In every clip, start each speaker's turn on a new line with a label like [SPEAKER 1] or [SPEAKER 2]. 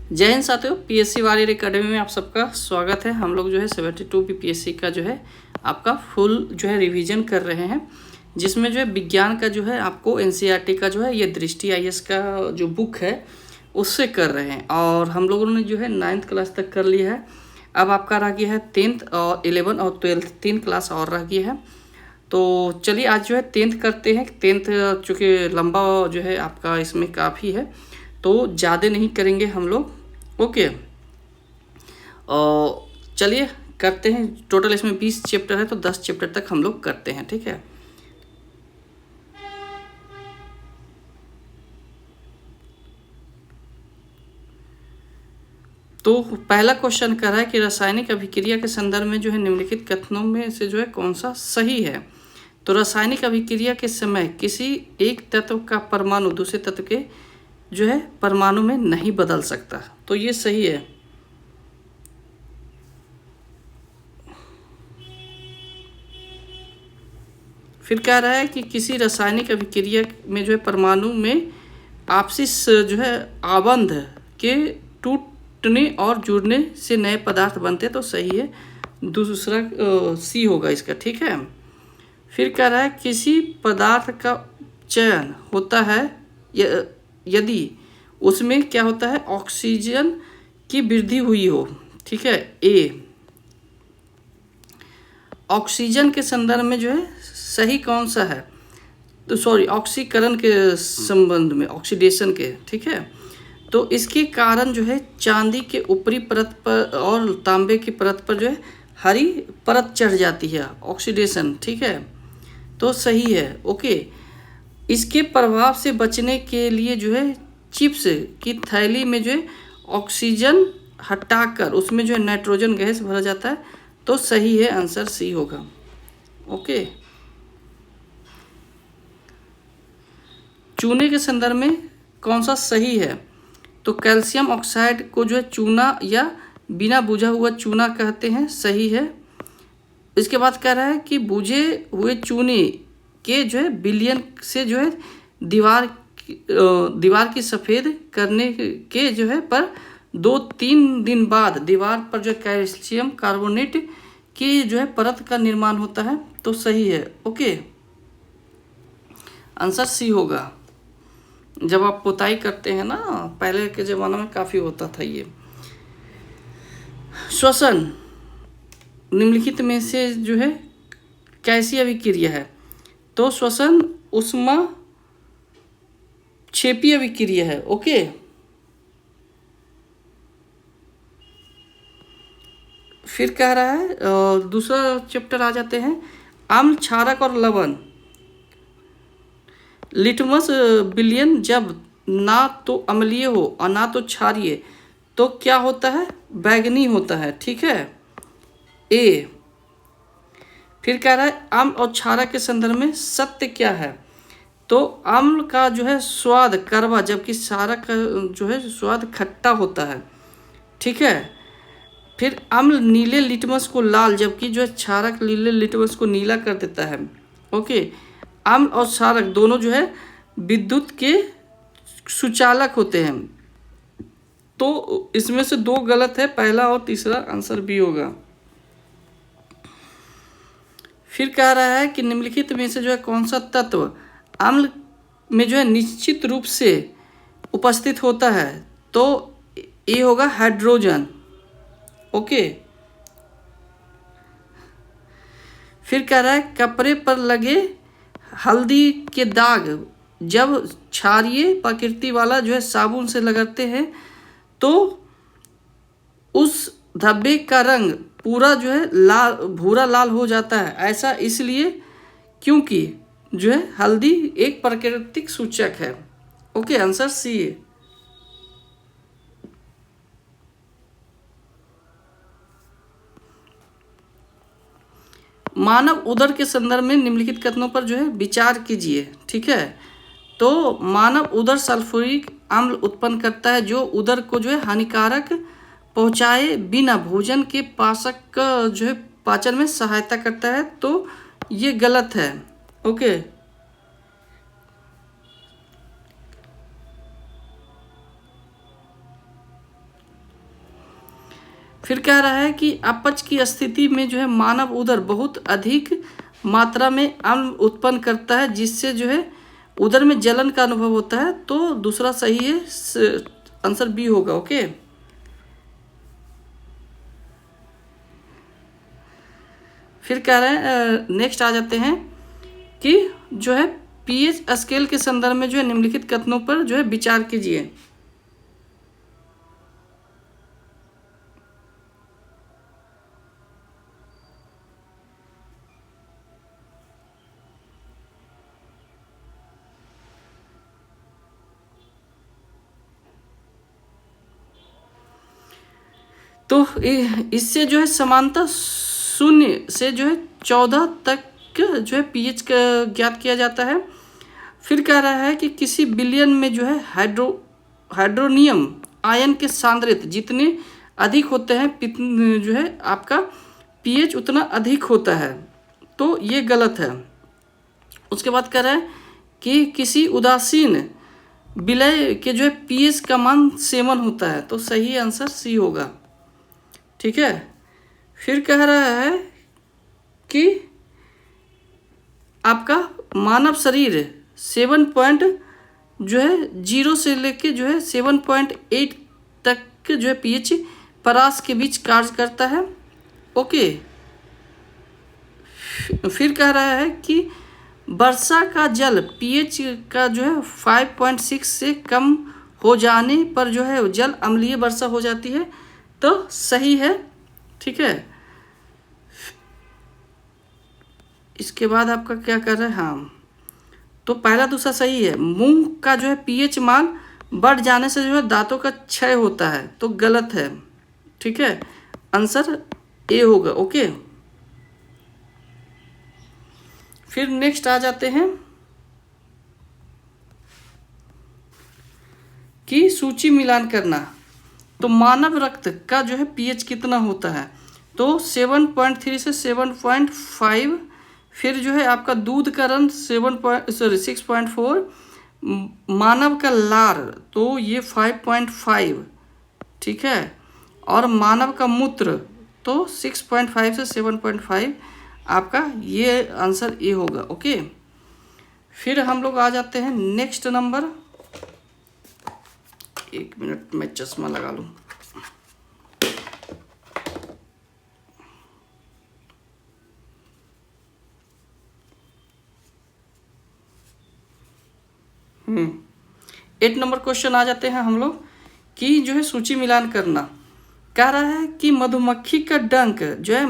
[SPEAKER 1] जय हिंद साथियों, PSC warrior academy में आप सबका स्वागत है। हम लोग जो है 72 पीपीएससी का जो है आपका फुल जो है रिवीजन कर रहे हैं, जिसमें जो है विज्ञान का जो है आपको एनसीईआरटी का जो है ये दृष्टि आईएएस का जो बुक है उससे कर रहे हैं। और हम लोगों ने जो है 9th क्लास तक कर लिया है। अब आपका रह गया है 10th और 11 और 12 3 क्लास और रह गया है। तो चलिए आज जो है 10th करते हैं। 10th चूँकि लंबा जो है आपका इसमें काफ़ी है तो ज़्यादा नहीं करेंगे हम लोग। ओके, और चलिए करते हैं। टोटल इसमें 20 चैप्टर है तो 10 चैप्टर तक हम लोग करते हैं, ठीक है। तो पहला क्वेश्चन कर रहा है कि रासायनिक अभिक्रिया के संदर्भ में जो है निम्नलिखित कथनों में से जो है कौन सा सही है। तो रासायनिक अभिक्रिया के समय किसी एक तत्व का परमाणु दूसरे तत्व के जो है परमाणु में नहीं बदल सकता, तो ये सही है। फिर कह रहा है कि किसी रासायनिक अभिक्रिया में जो है परमाणु में आपसी जो है आबंध के टूटने और जुड़ने से नए पदार्थ बनते, तो सही है। दूसरा सी होगा इसका, ठीक है। फिर कह रहा है किसी पदार्थ का चयन होता है यदि उसमें क्या होता है, ऑक्सीजन की वृद्धि हुई हो, ठीक है। ए, ऑक्सीजन के संदर्भ में जो है सही कौन सा है, तो सॉरी ऑक्सीकरण के संबंध में, ऑक्सीडेशन के, ठीक है। तो इसके कारण जो है चांदी के ऊपरी परत पर और तांबे की परत पर जो है हरी परत चढ़ जाती है, ऑक्सीडेशन, ठीक है। तो सही है, ओके। इसके प्रभाव से बचने के लिए जो है चिप्स की थैली में जो है ऑक्सीजन हटाकर उसमें जो है नाइट्रोजन गैस भरा जाता है, तो सही है, आंसर सी होगा, ओके। चूने के संदर्भ में कौन सा सही है, तो कैल्शियम ऑक्साइड को जो है चूना या बिना बुझा हुआ चूना कहते हैं, सही है। इसके बाद कह रहा है कि बुझे हुए चूने के जो है विलयन से जो है दीवार की सफ़ेद करने के जो है पर 2-3 दिन बाद दीवार पर जो कैल्शियम कार्बोनेट की जो है परत का निर्माण होता है, तो सही है, ओके। आंसर सी होगा। जब आप पुताई करते हैं ना, पहले के ज़माने में काफ़ी होता था ये। श्वसन निम्नलिखित में से जो है कैसी अभिक्रिया है, तो श्वसन उष्मा क्षेपी अभिक्रिया है, ओके। फिर कह रहा है दूसरा चैप्टर आ जाते हैं, अम्ल, क्षारक और लवण। लिटमस विलयन जब ना तो अम्लीय हो और ना तो क्षारीय, तो क्या होता है, बैंगनी होता है, ठीक है, ए। फिर कह रहा है अम्ल और क्षारक के संदर्भ में सत्य क्या है, तो अम्ल का जो है स्वाद कड़वा जबकि क्षारक का जो है स्वाद खट्टा होता है, ठीक है। फिर अम्ल नीले लिटमस को लाल जबकि जो है क्षारक नीले लिटमस को नीला कर देता है, ओके। अम्ल और क्षारक दोनों जो है विद्युत के सुचालक होते हैं, तो इसमें से 2 गलत है, पहला और तीसरा आंसर बी होगा। फिर कह रहा है कि निम्नलिखित में से जो है कौन सा तत्व अम्ल में जो है निश्चित रूप से उपस्थित होता है, तो ये होगा हाइड्रोजन, ओके। फिर कह रहा है कपड़े पर लगे हल्दी के दाग जब क्षारीय प्रकृति वाला जो है साबुन से लगाते हैं तो उस धब्बे का रंग पूरा जो है लाल, भूरा लाल हो जाता है। ऐसा इसलिए क्योंकि जो है हल्दी एक प्राकृतिक सूचक है, ओके। आंसर सी है। मानव उदर के संदर्भ में निम्नलिखित कथनों पर जो है विचार कीजिए, ठीक है। तो मानव उदर सल्फ्यूरिक अम्ल उत्पन्न करता है जो उदर को जो है हानिकारक पहुंचाए बिना भोजन के पाचक का जो है पाचन में सहायता करता है, तो ये गलत है, ओके। फिर कह रहा है कि अपच की स्थिति में जो है मानव उदर बहुत अधिक मात्रा में अम्ल उत्पन्न करता है, जिससे जो है उदर में जलन का अनुभव होता है। तो दूसरा सही है, आंसर बी होगा। ओके, फिर कह रहे हैं, नेक्स्ट आ जाते हैं कि जो है पीएच स्केल के संदर्भ में जो है निम्नलिखित कथनों पर जो है विचार कीजिए। तो इससे जो है समानता 0 से जो है 14 तक जो है पीएच का ज्ञात किया जाता है। फिर कह रहा है कि किसी विलयन में जो है हाइड्रोनियम आयन के सांद्रित जितने अधिक होते हैं जो है आपका पीएच उतना अधिक होता है। तो ये गलत है। उसके बाद कह रहा है कि किसी उदासीन विलय के जो है पीएच का मान 7 होता है। तो सही आंसर सी होगा। ठीक है, फिर कह रहा है कि आपका मानव शरीर 7.0 से लेके जो है 7.8 तक जो है पीएच परास के बीच कार्य करता है। ओके, फिर कह रहा है कि वर्षा का जल पीएच का जो है 5.6 से कम हो जाने पर जो है जल अम्लीय वर्षा हो जाती है। तो सही है। ठीक है, इसके बाद आपका क्या कर रहा है, हाँ, तो पहला दूसरा सही है। मूंग का जो है पीएच मान बढ़ जाने से जो है दांतों का क्षय होता है। तो गलत है। ठीक है, आंसर ए होगा। ओके, फिर नेक्स्ट आ जाते हैं कि सूची मिलान करना। तो मानव रक्त का जो है पीएच कितना होता है, तो 7.3 से 7.5। फिर जो है आपका दूध का रंग 6.4। मानव का लार तो ये 5.5। ठीक है, और मानव का मूत्र तो 6.5 से 7.5। आपका ये आंसर ए होगा। ओके, फिर हम लोग आ जाते हैं नेक्स्ट नंबर। 1 मिनट में चश्मा लगा लूँ। हम्म 8 नंबर क्वेश्चन आ जाते हैं हम लोग कि जो है सूची मिलान करना। कह रहा है कि मधुमक्खी का डंक जो है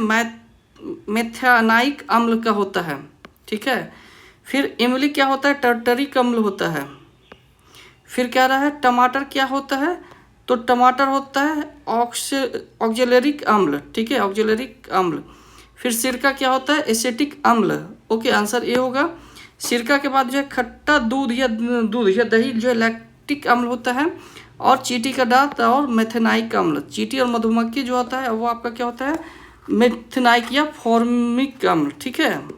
[SPEAKER 1] मेथानाइक अम्ल का होता है। ठीक है, फिर इमली क्या होता है, टर्टरिक अम्ल होता है। फिर कह रहा है टमाटर क्या होता है, तो टमाटर होता है ऑक्जेलरिक अम्ल। ठीक है, ऑक्जेलरिक अम्ल। फिर सिरका क्या होता है, एसिटिक अम्ल। ओके, आंसर ए होगा। सिरका के बाद जो है खट्टा दूध या दही जो है लैक्टिक अम्ल होता है। और चींटी का दांत और मेथेनाइक अम्ल। चींटी और मधुमक्खी जो होता है वो आपका क्या होता है, मेथेनाइक या फॉर्मिक अम्ल। ठीक है,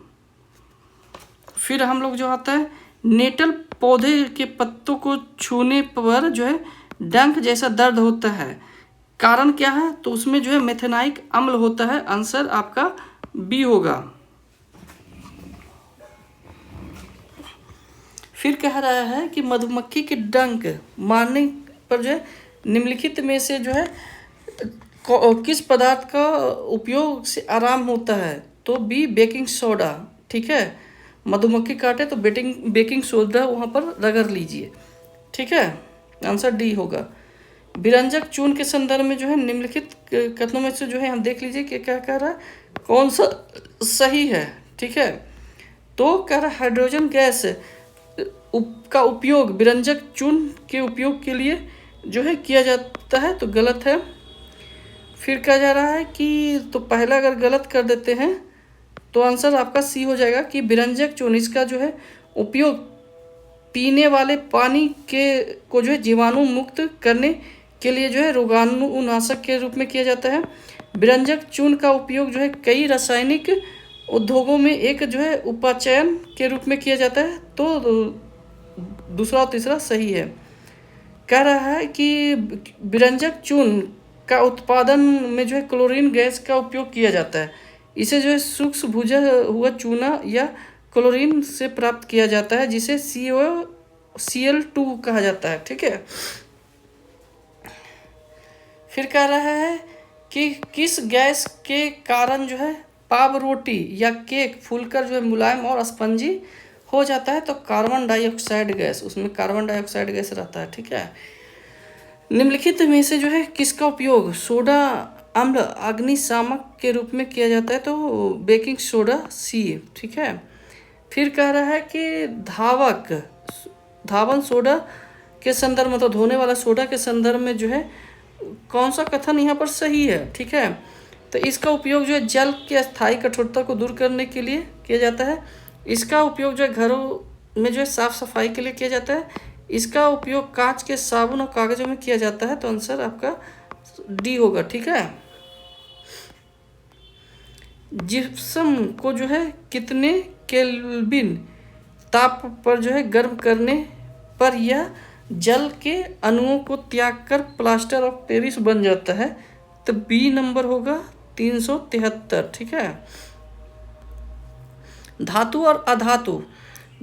[SPEAKER 1] फिर हम लोग जो आता है नेटल पौधे के पत्तों को छूने पर जो है डंक जैसा दर्द होता है। कारण क्या है, तो उसमें जो है मेथेनाइक अम्ल होता है। आंसर आपका बी होगा। फिर कह रहा है कि मधुमक्खी के डंक मारने पर जो है निम्नलिखित में से जो है किस पदार्थ का उपयोग से आराम होता है, तो बी बेकिंग सोडा। ठीक है, मधुमक्खी काटे तो बेकिंग सोडा वहाँ पर रगड़ लीजिए। ठीक है, आंसर डी होगा। विरंजक चून के संदर्भ में जो है निम्नलिखित कथनों में से जो है हम देख लीजिए कि क्या कह रहा है, कौन सा सही है। ठीक है, तो कह रहा है हाइड्रोजन गैस का उपयोग विरंजक चून के उपयोग के लिए जो है किया जाता है। तो गलत है। फिर कहा जा रहा है कि तो पहला अगर गलत कर देते हैं तो आंसर आपका सी हो जाएगा कि विरंजक चून इसका जो है उपयोग पीने वाले पानी के को जो है जीवाणु मुक्त करने के लिए जो है रोगाणुनाशक के रूप में किया जाता है। विरंजक चून का उपयोग जो है कई रासायनिक उद्योगों में एक जो है उपाचयन के रूप में किया जाता है। तो दूसरा और तीसरा सही है। कह रहा है कि विरंजक चून का उत्पादन में जो है क्लोरीन गैस का उपयोग किया जाता है। इसे जो है सूक्ष्म भुजा हुआ चूना या क्लोरीन से प्राप्त किया जाता है, जिसे Cl2 कहा जाता है। ठीक है, फिर कह रहा है कि किस गैस के कारण जो है पाव रोटी या केक फूलकर जो है मुलायम और स्पंजी हो जाता है? तो कार्बन डाइऑक्साइड गैस, उसमें कार्बन डाइऑक्साइड गैस रहता है। ठीक है, निम्नलिखित में से जो है किसका उपयोग सोडा अम्ल अग्निशामक के रूप में किया जाता है? तो बेकिंग सोडा सी। ठीक है, फिर कह रहा है कि धावन सोडा के संदर्भ में, तो धोने वाला सोडा के संदर्भ में जो है कौन सा कथन यहाँ पर सही है? ठीक है, तो इसका उपयोग जो है जल की अस्थायी कठोरता को दूर करने के लिए किया जाता है। इसका उपयोग जो है घरों में जो है साफ सफाई के लिए किया जाता है। इसका उपयोग कांच के साबुन और कागजों में किया जाता है। तो आंसर आपका डी होगा। ठीक है, जिप्सम को जो है कितने केल्विन ताप पर जो है गर्म करने पर यह जल के अणुओं को त्याग कर प्लास्टर ऑफ पेरिस बन जाता है? तो बी नंबर होगा 373। ठीक है, धातु और अधातु,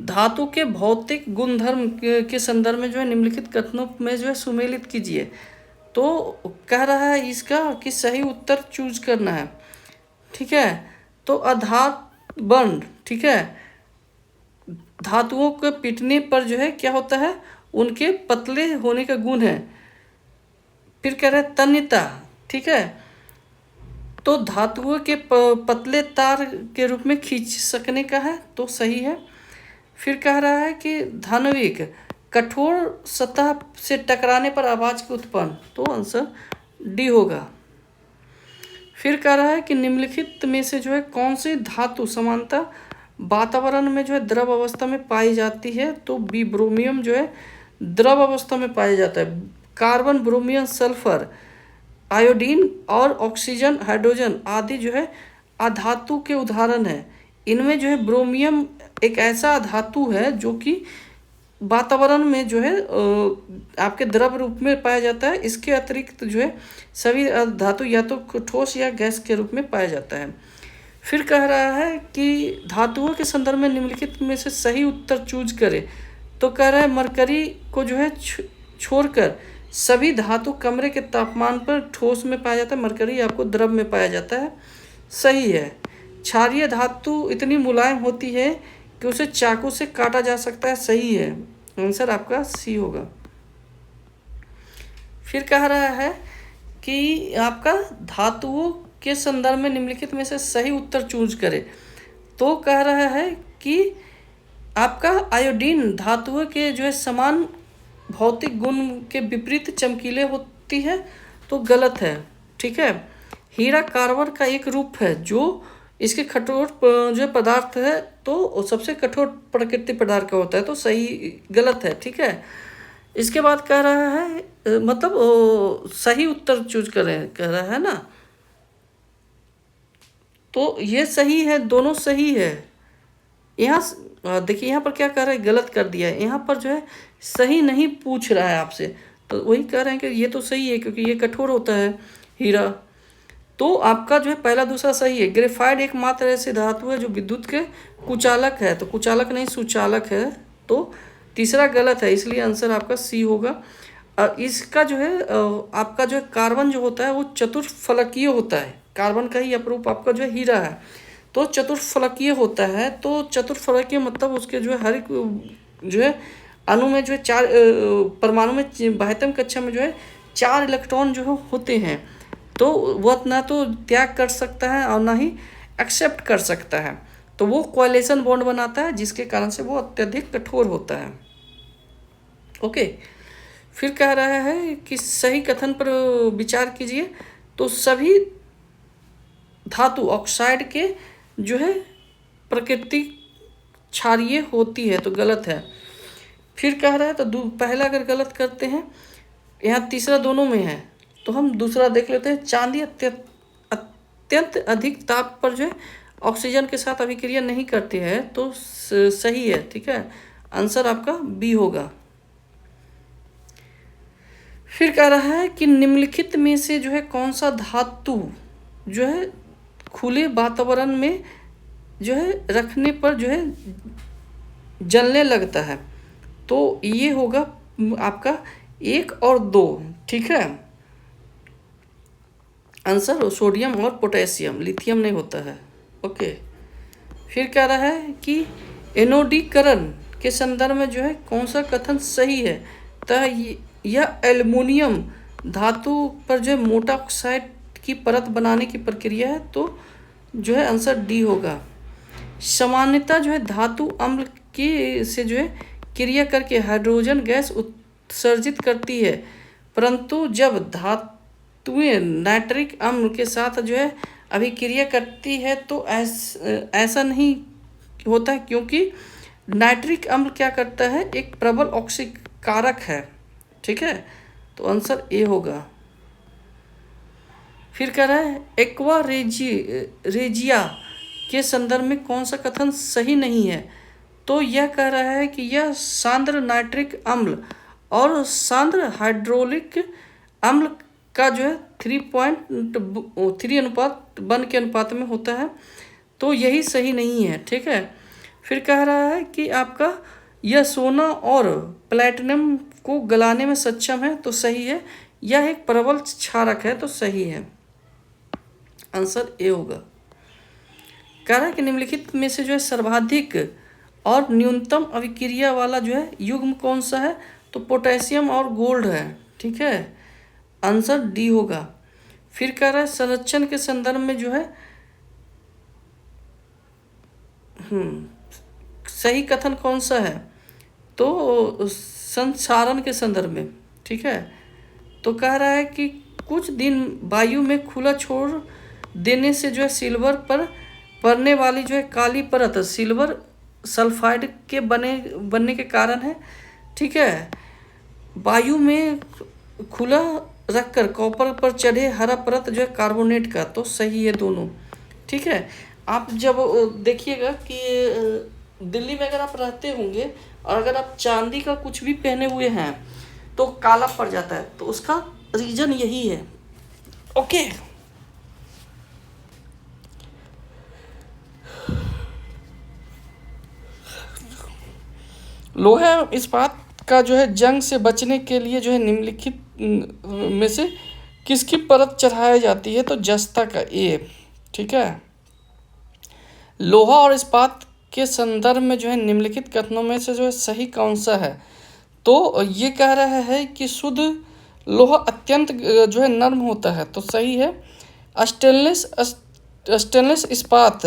[SPEAKER 1] धातु के भौतिक गुणधर्म के संदर्भ में जो है निम्नलिखित कथनों में जो है सुमेलित कीजिए। तो कह रहा है इसका कि सही उत्तर चूज करना है। ठीक है, तो अधात बंध, ठीक है, धातुओं के पिटने पर जो है क्या होता है? उनके पतले होने का गुण है। फिर कह रहा है तन्यता। ठीक है, तो धातुओं के पतले तार के रूप में खींच सकने का है, तो सही है। फिर कह रहा है कि धान्विक कठोर सतह से टकराने पर आवाज के उत्पन्न, तो आंसर डी होगा। फिर कह रहा है कि निम्नलिखित में से जो है कौन सी धातु समानता वातावरण में जो है द्रव अवस्था में पाई जाती है? तो बी ब्रोमियम जो है द्रव अवस्था में पाया जाता है। कार्बन, ब्रोमियम, सल्फर, आयोडीन और ऑक्सीजन, हाइड्रोजन आदि जो है अधातु के उदाहरण है। इनमें जो है ब्रोमियम एक ऐसा धातु है जो कि वातावरण में जो है आपके द्रव रूप में पाया जाता है। इसके अतिरिक्त जो है सभी धातु या तो ठोस या गैस के रूप में पाया जाता है। फिर कह रहा है कि धातुओं के संदर्भ में निम्नलिखित में से सही उत्तर चूज करें। तो कह रहा है मरकरी को जो है छोड़कर सभी धातु कमरे के तापमान पर ठोस में पाया जाता है। मरकरी आपको द्रव में पाया जाता है, सही है। क्षारीय धातु इतनी मुलायम होती है कि उसे चाकू से काटा जा सकता है, सही है। आंसर आपका सी होगा। फिर कह रहा है कि आपका धातुओं के संदर्भ में निम्नलिखित में से सही उत्तर चूज करें। तो कह रहा है कि आपका आयोडीन धातुओं के जो है समान भौतिक गुण के विपरीत चमकीले होती है, तो गलत है। ठीक है, हीरा कार्बन का एक रूप है जो इसके कठोर जो पदार्थ है, तो सबसे कठोर प्रकृति पदार्थ का होता है, तो सही गलत है। ठीक है, इसके बाद कह रहा है मतलब सही उत्तर चूज करें कह रहा है ना, तो ये सही है, दोनों सही है। यहाँ देखिए यहाँ पर क्या कर रहा है, गलत कर दिया है। यहाँ पर जो है सही नहीं पूछ रहा है आपसे, तो वही कह रहे हैं कि ये तो सही है क्योंकि ये कठोर होता है हीरा। तो आपका जो है पहला दूसरा सही है। ग्रेफाइट एकमात्र ऐसी धातु है जो विद्युत के कुचालक है, तो कुचालक नहीं सुचालक है, तो तीसरा गलत है, इसलिए आंसर आपका सी होगा। और इसका जो है आपका जो है कार्बन जो होता है वो चतुर्फलकीय होता है। कार्बन का ही अपरूप आपका जो है हीरा है, तो चतुर्फलकीय होता है। तो चतुर्फलकीय मतलब उसके जो है हर एक जो है अणु में जो है चार परमाणु में बाह्यतम कक्षा में जो है 4 इलेक्ट्रॉन जो होते हैं, तो वह ना तो त्याग कर सकता है और ना ही एक्सेप्ट कर सकता है, तो वो कोएलेशन बॉन्ड बनाता है, जिसके कारण से वो अत्यधिक कठोर होता है। ओके, फिर कह रहा है कि सही कथन पर विचार कीजिए। तो सभी धातु ऑक्साइड के जो है प्रकृति क्षारीय होती है, तो गलत है। फिर कह रहा है तो पहला अगर गलत करते हैं, यहाँ तीसरा दोनों में है, तो हम दूसरा देख लेते हैं। चांदी अत्यंत अधिक ताप पर जो है ऑक्सीजन के साथ अभिक्रिया नहीं करती है, तो सही है। ठीक है, आंसर आपका बी होगा। फिर कह रहा है कि निम्नलिखित में से जो है कौन सा धातु जो है खुले वातावरण में जो है रखने पर जो है जलने लगता है। तो ये होगा आपका 1 और 2, ठीक है। आंसर सोडियम और पोटेशियम, लिथियम नहीं होता है। ओके। फिर कह रहा है कि एनोडीकरण के संदर्भ में जो है कौन सा कथन सही है। तो यह एल्युमिनियम धातु पर जो है मोटा ऑक्साइड की परत बनाने की प्रक्रिया है। तो जो है आंसर डी होगा। सामान्यतः जो है धातु अम्ल के से जो है क्रिया करके हाइड्रोजन गैस उत्सर्जित करती है, परंतु जब धातुएं नाइट्रिक अम्ल के साथ जो है अभिक्रिया करती है तो ऐसा नहीं होता है, क्योंकि नाइट्रिक अम्ल क्या करता है, एक प्रबल ऑक्सीकारक है, ठीक है। तो आंसर ए होगा। फिर कह रहा है एक्वा रेजिया के संदर्भ में कौन सा कथन सही नहीं है। तो यह कह रहा है कि यह सांद्र नाइट्रिक अम्ल और सांद्र हाइड्रोलिक अम्ल का जो है 3.3 अनुपात 1 के अनुपात में होता है। तो यही सही नहीं है, ठीक है। फिर कह रहा है कि आपका यह सोना और प्लैटिनम को गलाने में सक्षम है। तो सही है। यह एक प्रबल क्षारक है। तो सही है। आंसर ए होगा। कह रहा है कि निम्नलिखित में से जो है सर्वाधिक और न्यूनतम अभिक्रिया वाला जो है युग्म कौन सा है। तो पोटेशियम और गोल्ड है, ठीक है। आंसर डी होगा। फिर कह रहा है संरक्षण के संदर्भ में जो है सही कथन कौन सा है। तो संचारण के संदर्भ में, ठीक है। तो कह रहा है कि कुछ दिन वायु में खुला छोड़ देने से जो है सिल्वर पर पड़ने वाली जो है काली परत सिल्वर सल्फाइड के बनने के कारण है, ठीक है। वायु में खुला रखकर कॉपर पर चढ़े हरा परत जो है कार्बोनेट का। तो सही है दोनों, ठीक है। आप जब देखिएगा कि दिल्ली में अगर आप रहते होंगे और अगर आप चांदी का कुछ भी पहने हुए हैं तो काला पड़ जाता है, तो उसका रीजन यही है। ओके। लोहा इस्पात का जो है जंग से बचने के लिए जो है निम्नलिखित में से किसकी परत चढ़ाई जाती है। तो जस्ता का, ए, ठीक है। लोहा और इस्पात के संदर्भ में जो है निम्नलिखित कथनों में से जो है सही कौन सा है। तो ये कह रहा है कि शुद्ध लोहा अत्यंत जो है नर्म होता है। तो सही है। स्टेनलेस इस्पात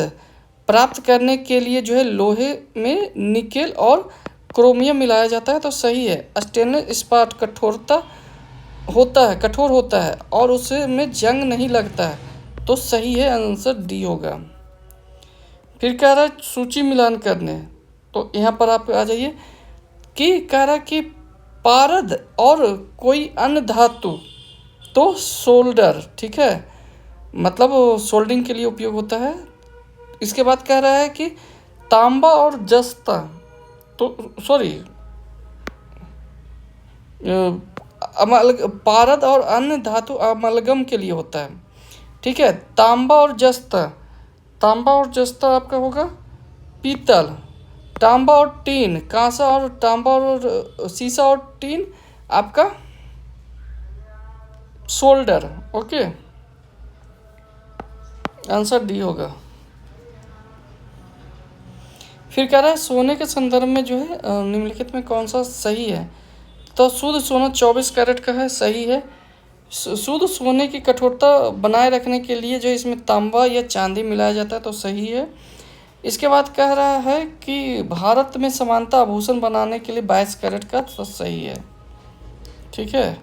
[SPEAKER 1] प्राप्त करने के लिए जो है लोहे में निकेल और क्रोमियम मिलाया जाता है। तो सही है। स्टेनलेस इस्पात कठोर होता है और उसमें जंग नहीं लगता है। तो सही है। आंसर डी होगा। फिर कह रहा है सूची मिलान करने। तो यहाँ पर आप आ जाइए कि कह रहा है कि पारद और कोई अन्य धातु। तो सोल्डर, ठीक है, मतलब सोल्डिंग के लिए उपयोग होता है। इसके बाद कह रहा है कि तांबा और जस्ता, तो सॉरी पारद और अन्य धातु अमलगम के लिए होता है, ठीक है। तांबा और जस्ता आपका होगा पीतल। तांबा और टीन, कांसा और तांबा और सीसा और टीन आपका सोल्डर। ओके। आंसर डी होगा। फिर कह रहा है सोने के संदर्भ में जो है निम्नलिखित में कौन सा सही है। तो शुद्ध सोना 24 कैरेट का है। सही है। शुद्ध सोने की कठोरता बनाए रखने के लिए जो इसमें तांबा या चांदी मिलाया जाता है। तो सही है। इसके बाद कह रहा है कि भारत में समानता आभूषण बनाने के लिए 22 कैरेट का। तो सही है, ठीक है।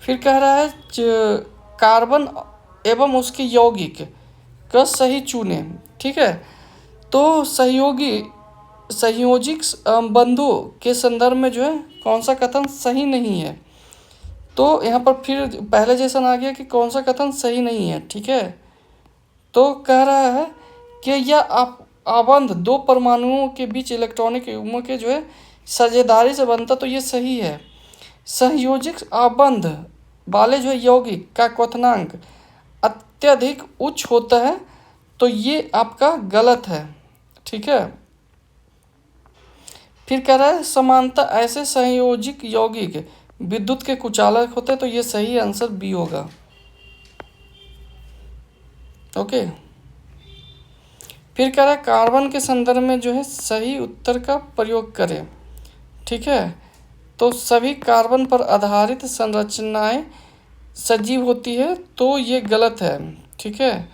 [SPEAKER 1] फिर कह रहा है कार्बन एवं उसके यौगिक का सही चुने, ठीक है। तो संयोजिक बंधुओं के संदर्भ में जो है कौन सा कथन सही नहीं है। तो यहाँ पर फिर पहले जैसा आ गया कि कौन सा कथन सही नहीं है, ठीक है। तो कह रहा है कि यह आबंध दो परमाणुओं के बीच इलेक्ट्रॉनिक युग्म के जो है साझेदारी से बनता। तो ये सही है। सहयोजिक आबंध वाले जो यौगिक का क्वथनांक अत्यधिक उच्च होता है तो ये आपका गलत है। ठीक है। फिर कह रहा है समानता ऐसे संयोजिक यौगिक विद्युत के कुचालक होते हैं, तो ये सही आंसर बी होगा। ओके। फिर कह रहा है कार्बन के संदर्भ में जो है सही उत्तर का प्रयोग करें। ठीक है। तो सभी कार्बन पर आधारित संरचनाएं सजीव होती है, तो ये गलत है। ठीक है।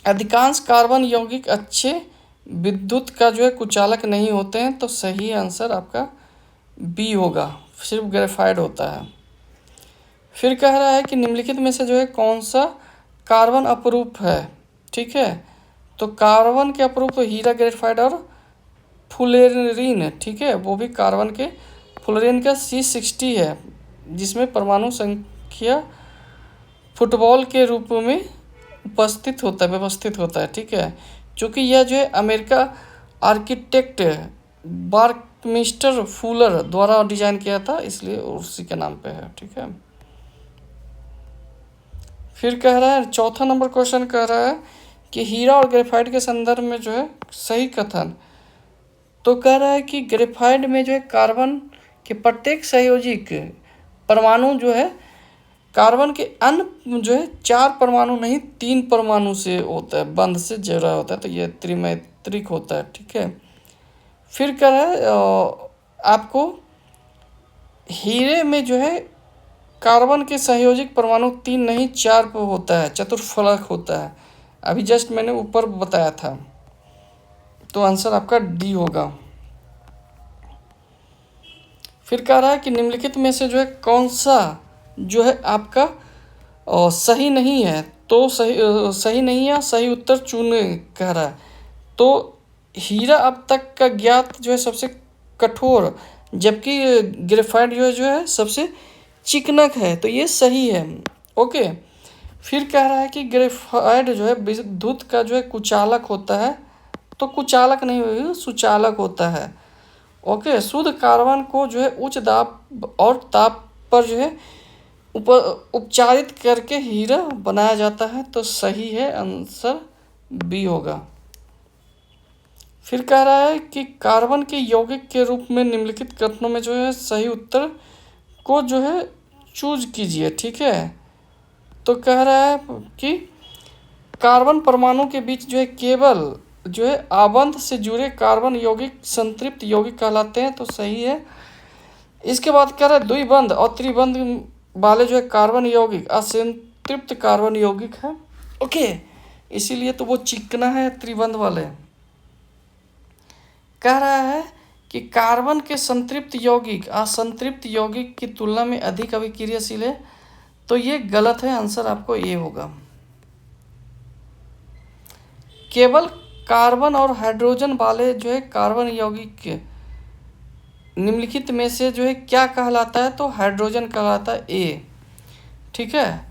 [SPEAKER 1] अधिकांश कार्बन यौगिक अच्छे विद्युत का जो है कुचालक नहीं होते हैं, तो सही आंसर आपका बी होगा, सिर्फ ग्रेफाइट होता है। फिर कह रहा है कि निम्नलिखित में से जो है कौन सा कार्बन अपरूप है। ठीक है। तो कार्बन के अपरूप हीरा, ग्रेफाइट और फुलेरिन। ठीक है। वो भी कार्बन के फुलेरिन का C60 है, जिसमें परमाणु संख्या फुटबॉल के रूप में व्यवस्थित होता है। ठीक है। चूँकि यह जो है अमेरिका आर्किटेक्ट बर्कमिस्टर फुलर द्वारा डिजाइन किया था, इसलिए उसी के नाम पे है। ठीक है। फिर कह रहा है चौथा नंबर क्वेश्चन कह रहा है कि हीरा और ग्रेफाइट के संदर्भ में जो है सही कथन। तो कह रहा है कि ग्रेफाइट में जो है कार्बन के प्रत्येक सहयोजिक परमाणु जो है कार्बन के अन्य जो है 4 परमाणु नहीं 3 परमाणु से होता है, बंध से जुड़ा होता है, तो ये त्रिमात्रिक होता है। ठीक है। फिर कह रहा है आपको हीरे में जो है कार्बन के संयोजिक परमाणु 3 नहीं 4 पर होता है, चतुर्फलक होता है। अभी जस्ट मैंने ऊपर बताया था, तो आंसर आपका डी होगा। फिर कह रहा है कि निम्नलिखित में से जो है कौन सा जो है आपका सही नहीं है, तो सही नहीं है, सही उत्तर चुने कह रहा है। तो हीरा अब तक का ज्ञात जो है सबसे कठोर, जबकि ग्रेफाइट जो है सबसे चिकनक है, तो ये सही है। ओके। फिर कह रहा है कि ग्रेफाइट जो है विद्युत का जो है कुचालक होता है, तो कुचालक नहीं होगा, सुचालक होता है। ओके। शुद्ध कार्बन को जो है उच्च दाब और ताप पर जो है उपचारित करके हीरा बनाया जाता है, तो सही है, आंसर बी होगा। फिर कह रहा है कि कार्बन के यौगिक के रूप में निम्नलिखित कथनों में जो है सही उत्तर को जो है चूज कीजिए। ठीक है। तो कह रहा है कि कार्बन परमाणु के बीच जो है केवल जो है आबंध से जुड़े कार्बन यौगिक संतृप्त यौगिक कहलाते हैं, तो सही है। इसके बाद कह रहा है द्विबंध और त्रिबंध वाले जो है कार्बन यौगिक असंतृप्त कार्बन यौगिक है। ओके। इसीलिए तो वो चिकना है त्रिबंध वाले। कह रहा है कि कार्बन के संतृप्त यौगिक असंतृप्त यौगिक की तुलना में अधिक अभिक्रियाशील है, तो ये गलत है, आंसर आपको ए होगा। केवल कार्बन और हाइड्रोजन वाले जो है कार्बन यौगिक निम्नलिखित में से जो है क्या कहलाता है, तो हाइड्रोजन कहलाता है, ए। ठीक है।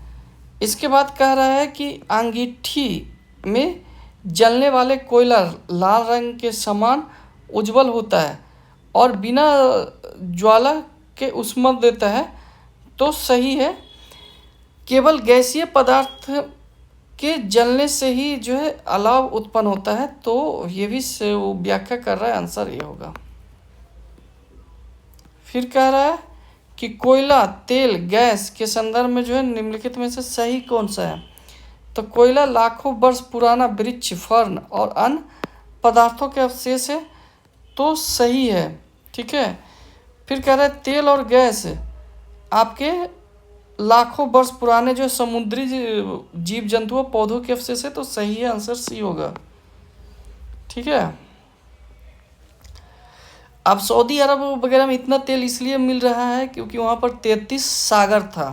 [SPEAKER 1] इसके बाद कह रहा है कि अंगीठी में जलने वाले कोयला लाल रंग के समान उज्जवल होता है और बिना ज्वाला के ऊष्मा देता है, तो सही है। केवल गैसीय पदार्थ के जलने से ही जो है अलाव उत्पन्न होता है, तो ये भी व्याख्या कर रहा है, आंसर ये होगा। फिर कह रहा है कि कोयला, तेल, गैस के संदर्भ में जो है निम्नलिखित में से सही कौन सा है। तो कोयला लाखों वर्ष पुराना वृक्ष, फर्न और अन्य पदार्थों के अवशेष है, तो सही है। ठीक है। फिर कह रहा है तेल और गैस आपके लाखों वर्ष पुराने जो समुद्री जीव जंतुओं पौधों के अवशेष है, तो सही है, आंसर सी होगा। ठीक है। अब सऊदी अरब वगैरह में इतना तेल इसलिए मिल रहा है क्योंकि वहाँ पर 33 सागर था।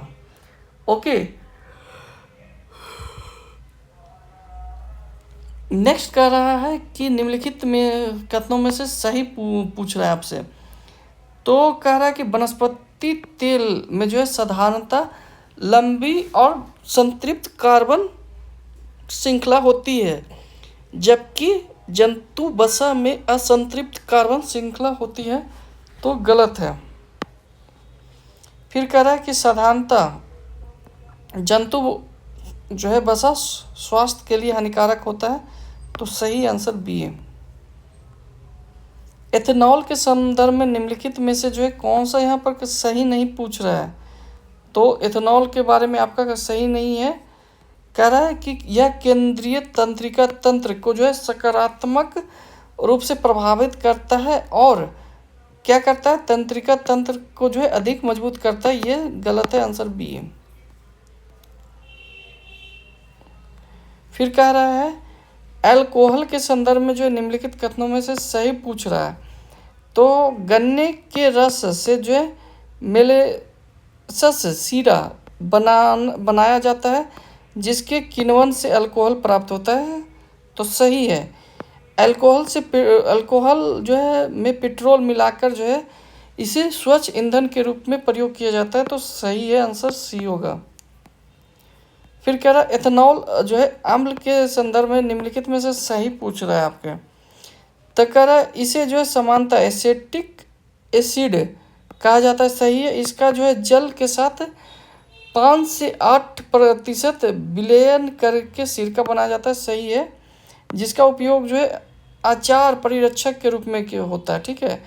[SPEAKER 1] ओके। नेक्स्ट कह रहा है कि निम्नलिखित में कथनों में से सही पूछ रहा है आपसे। तो कह रहा है कि वनस्पति तेल में जो है साधारणतः लंबी और संतृप्त कार्बन श्रृंखला होती है, जबकि जंतु वसा में असंतृप्त कार्बन श्रृंखला होती है, तो गलत है। फिर कह रहा है कि साधारणतः जंतु जो है वसा स्वास्थ्य के लिए हानिकारक होता है, तो सही आंसर बी है। एथेनॉल के संदर्भ में निम्नलिखित में से जो है कौन सा यहाँ पर सही नहीं पूछ रहा है, तो एथेनॉल के बारे में आपका सही नहीं है। कह रहा है कि यह केंद्रीय तंत्रिका तंत्र को जो है सकारात्मक रूप से प्रभावित करता है और क्या करता है, तंत्रिका तंत्र को जो है अधिक मजबूत करता है। ये गलत है, आंसर बी है। फिर कह रहा है अल्कोहल के संदर्भ में जो है निम्नलिखित कथनों में से सही पूछ रहा है, तो गन्ने के रस से जो है मेलेसस सीरा बनाया जाता है, जिसके किण्वन से अल्कोहल प्राप्त होता है, तो सही है। अल्कोहल जो है में पेट्रोल मिलाकर जो है इसे स्वच्छ ईंधन के रूप में प्रयोग किया जाता है, तो सही है, आंसर सी होगा। फिर कह रहा है एथेनॉल जो है अम्ल के संदर्भ में निम्नलिखित में से सही पूछ रहा है आपके, तो कह रहा है इसे जो है समानता एसेटिक एसिड कहा जाता है, सही है। इसका जो है जल के साथ 5 से 8% विलयन करके सिरका बनाया जाता है, सही है। जिसका उपयोग जो है आचार परिरक्षक के रूप में होता है, ठीक है।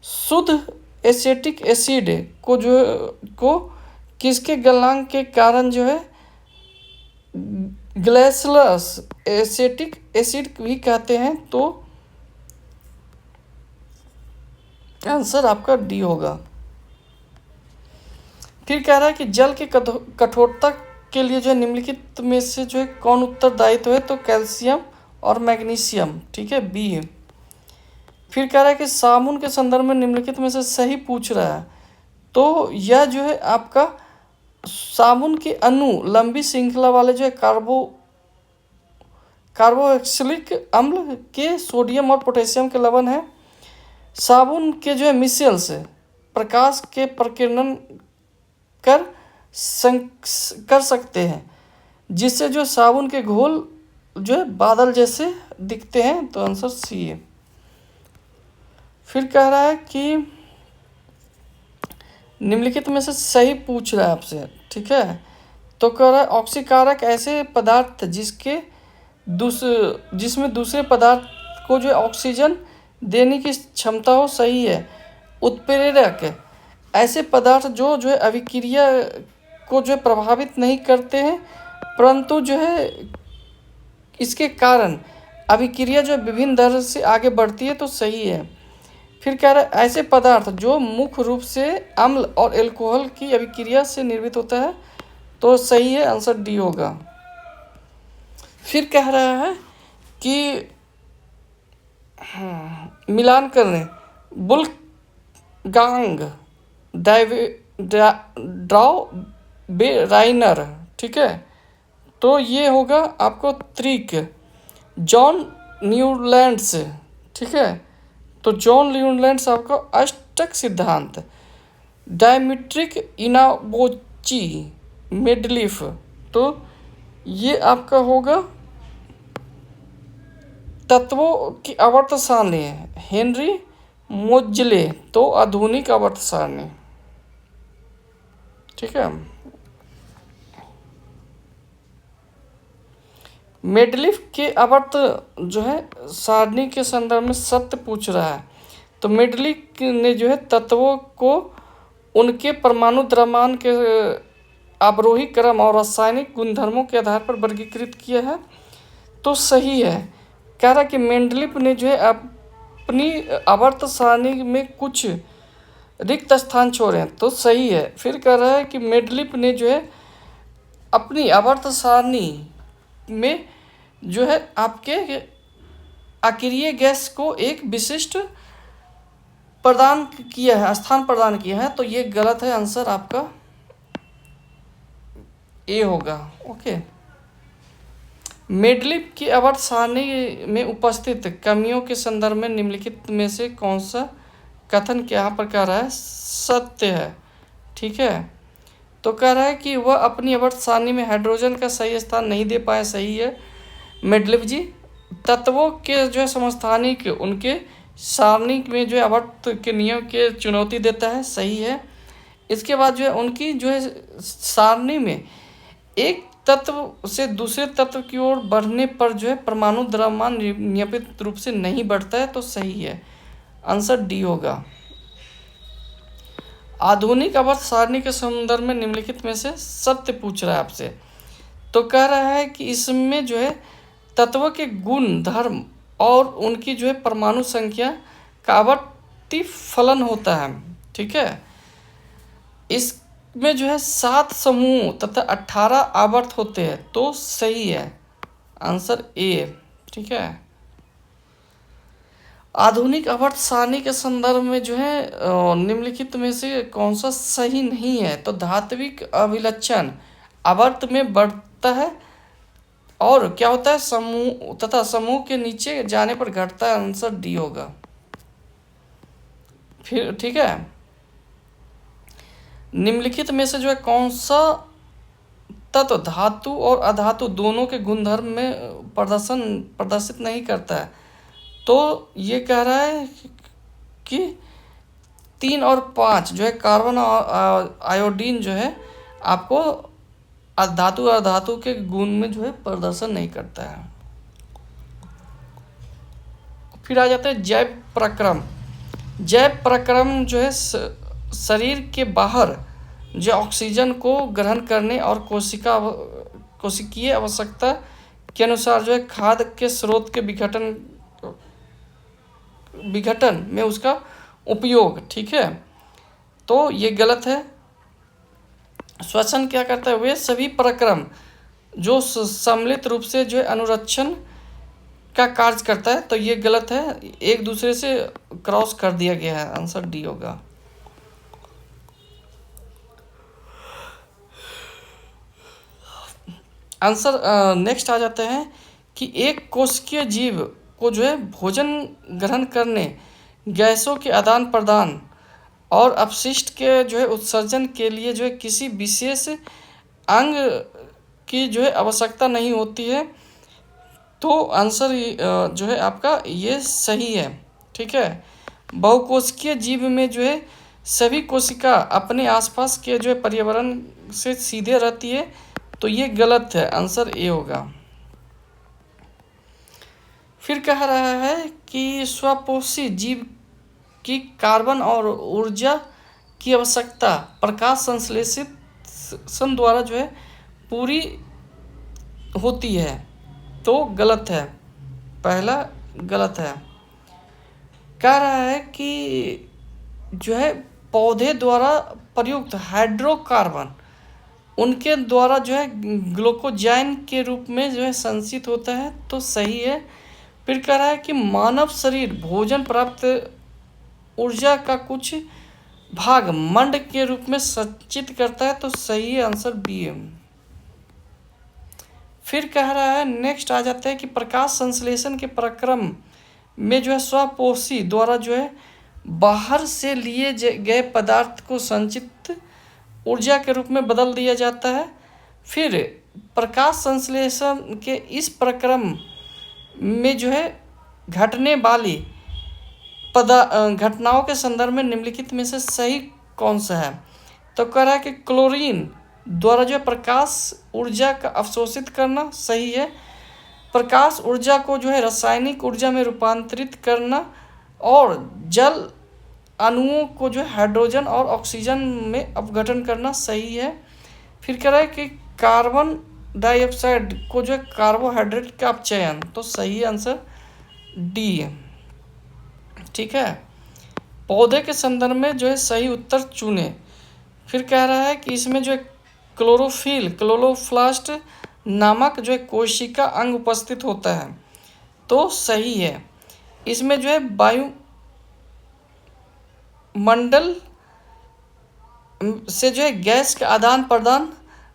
[SPEAKER 1] शुद्ध एसेटिक एसिड को किसके गलनांक के कारण जो है ग्लाइसरस एसेटिक एसिड भी कहते हैं, तो आंसर आपका डी होगा। फिर कह रहा है कि जल की कठोरता के लिए जो है निम्नलिखित में से जो है कौन उत्तरदायित्व है, तो कैल्शियम और मैग्नीशियम, ठीक है, बी है। फिर कह रहा है कि साबुन के संदर्भ में निम्नलिखित में से सही पूछ रहा है, तो यह जो है आपका साबुन के अणु लंबी श्रृंखला वाले जो है कार्बोक्सिलिक अम्ल के सोडियम और पोटेशियम के लवण है। साबुन के जो है मिशेल्स प्रकाश के प्रकीर्णन कर सकते हैं, जिससे जो साबुन के घोल जो है बादल जैसे दिखते हैं, तो आंसर सी है। फिर कह रहा है कि निम्नलिखित में से सही पूछ रहा है आपसे, ठीक है। तो कह रहा है ऑक्सीकारक ऐसे पदार्थ जिसमें दूसरे पदार्थ को जो ऑक्सीजन देने की क्षमता हो, सही है। उत्प्रेरक ऐसे पदार्थ जो है अभिक्रिया को जो है प्रभावित नहीं करते हैं, परंतु जो है इसके कारण अभिक्रिया जो विभिन्न दर से आगे बढ़ती है, तो सही है। फिर कह रहा है ऐसे पदार्थ जो मुख्य रूप से अम्ल और एल्कोहल की अभिक्रिया से निर्मित होता है, तो सही है, आंसर डी होगा। फिर कह रहा है कि मिलान करने वुल्फगांग ड्राउबेराइनर, ठीक है, तो ये होगा आपको त्रिक। जॉन न्यूलैंड्स, ठीक है, तो जॉन न्यूलैंड्स आपका अष्टक सिद्धांत। डायमीट्रिक इनाबोची मेडलिफ, तो ये आपका होगा तत्वों की आवर्त सारणी। हेनरी मोजले, तो आधुनिक आवर्त सारणी, ठीक है। मेडलिफ के आवर्त जो है सारणी के संदर्भ में सत्य पूछ रहा है, तो मेडलिफ ने जो है तत्वों को उनके परमाणु द्रव्यमान के आरोही क्रम और रासायनिक गुणधर्मों के आधार पर वर्गीकृत किया है, तो सही है। कह रहा है कि मेंडलीफ ने जो है अपनी आवर्त सारणी में कुछ रिक्त स्थान छोड़े हैं, तो सही है। फिर कह रहा है कि मेंडलीफ ने जो है अपनी आवर्त सारणी में जो है आपके अक्रिय गैस को एक विशिष्ट प्रदान किया है, स्थान प्रदान किया है, तो ये गलत है, आंसर आपका ए होगा। ओके, मेंडलीफ की आवर्त सारणी में उपस्थित कमियों के संदर्भ में निम्नलिखित में से कौन सा कथन यहाँ पर कह रहा है सत्य है, ठीक है। तो कह रहा है कि वह अपनी आवर्त सारणी में हाइड्रोजन का सही स्थान नहीं दे पाए, सही है मेंडलीफ जी। तत्वों के जो है समस्थानिक उनके सारणी में जो है आवर्त के नियम के चुनौती देता है, सही है। इसके बाद जो है उनकी जो है सारणी में एक तत्व से दूसरे तत्व की ओर बढ़ने पर जो है परमाणु द्रव्यमान नियमित रूप से नहीं बढ़ता है, तो सही है, आंसर डी होगा। आधुनिक आवर्त सारणी के संदर्भ में निम्नलिखित में से सत्य पूछ रहा है आपसे, तो कह रहा है कि इसमें जो है तत्व के गुण धर्म और उनकी जो है परमाणु संख्या का आवर्ती फलन होता है, ठीक है। इसमें जो है 7 समूह तथा 18 आवर्त होते हैं, तो सही है, आंसर ए, ठीक है। आधुनिक आवर्त सारणी के संदर्भ में जो है निम्नलिखित में से कौन सा सही नहीं है, तो धात्विक अभिलक्षण आवर्त में बढ़ता है और क्या होता है समूह तथा समूह के नीचे जाने पर घटता है, आंसर डी होगा। फिर ठीक है, निम्नलिखित में से जो है कौन सा तत्व धातु और अधातु दोनों के गुणधर्म में प्रदर्शित नहीं करता है, तो ये कह रहा है कि 3 और 5 जो है कार्बन और आयोडीन जो है आपको धातु और धातु के गुण में जो है प्रदर्शन नहीं करता है। फिर आ जाता है जैव प्रक्रम। जैव प्रक्रम जो है शरीर के बाहर जो ऑक्सीजन को ग्रहण करने और कोशिकीय आवश्यकता के अनुसार जो है खाद्य के स्रोत के विघटन में उसका उपयोग, ठीक है, तो ये गलत है। श्वसन क्या करता है, वे सभी प्रक्रम जो सम्मिलित रूप से जो है अनुरक्षण का कार्य करता है, तो ये गलत है, एक दूसरे से क्रॉस कर दिया गया है, आंसर डी होगा। आंसर नेक्स्ट आ जाते हैं कि एक कोशिकीय जीव को जो है भोजन ग्रहण करने, गैसों के आदान प्रदान और अपशिष्ट के जो है उत्सर्जन के लिए जो है किसी विशेष अंग की जो है आवश्यकता नहीं होती है, तो आंसर जो है आपका ये सही है, ठीक है। बहुकोशिकीय जीव में जो है सभी कोशिका अपने आसपास के जो है पर्यावरण से सीधे रहती है, तो ये गलत है, आंसर ए होगा। फिर कह रहा है कि स्वपोषी जीव की कार्बन और ऊर्जा की आवश्यकता प्रकाश संश्लेषण द्वारा जो है पूरी होती है, तो गलत है, पहला गलत है। कह रहा है कि जो है पौधे द्वारा प्रयुक्त हाइड्रोकार्बन उनके द्वारा जो है ग्लूकोजाइन के रूप में जो है संचित होता है, तो सही है। फिर कह रहा है कि मानव शरीर भोजन प्राप्त ऊर्जा का कुछ भाग मंड के रूप में संचित करता है, तो सही है, आंसर बी है। फिर कह रहा है नेक्स्ट आ जाता है कि प्रकाश संश्लेषण के प्रक्रम में जो है स्वपोषी द्वारा जो है बाहर से लिए गए पदार्थ को संचित ऊर्जा के रूप में बदल दिया जाता है। फिर प्रकाश संश्लेषण के इस प्रक्रम में जो है घटने वाली घटनाओं के संदर्भ में निम्नलिखित में से सही कौन सा है, तो कह रहा है कि क्लोरीन द्वारा जो है प्रकाश ऊर्जा का अवशोषित करना, सही है। प्रकाश ऊर्जा को जो है रासायनिक ऊर्जा में रूपांतरित करना और जल अणुओं को जो है हाइड्रोजन और ऑक्सीजन में अपघटन करना, सही है। फिर कह रहा है कि कार्बन डाइऑक्साइड को जो है कार्बोहाइड्रेट का अपचयन, तो सही आंसर डी है, ठीक है। पौधे के संदर्भ में जो है सही उत्तर चुने। फिर कह रहा है कि इसमें जो है क्लोरोफिल क्लोरोप्लास्ट नामक जो है कोशिका अंग उपस्थित होता है, तो सही है। इसमें जो है वायुमंडल से जो है गैस का आदान प्रदान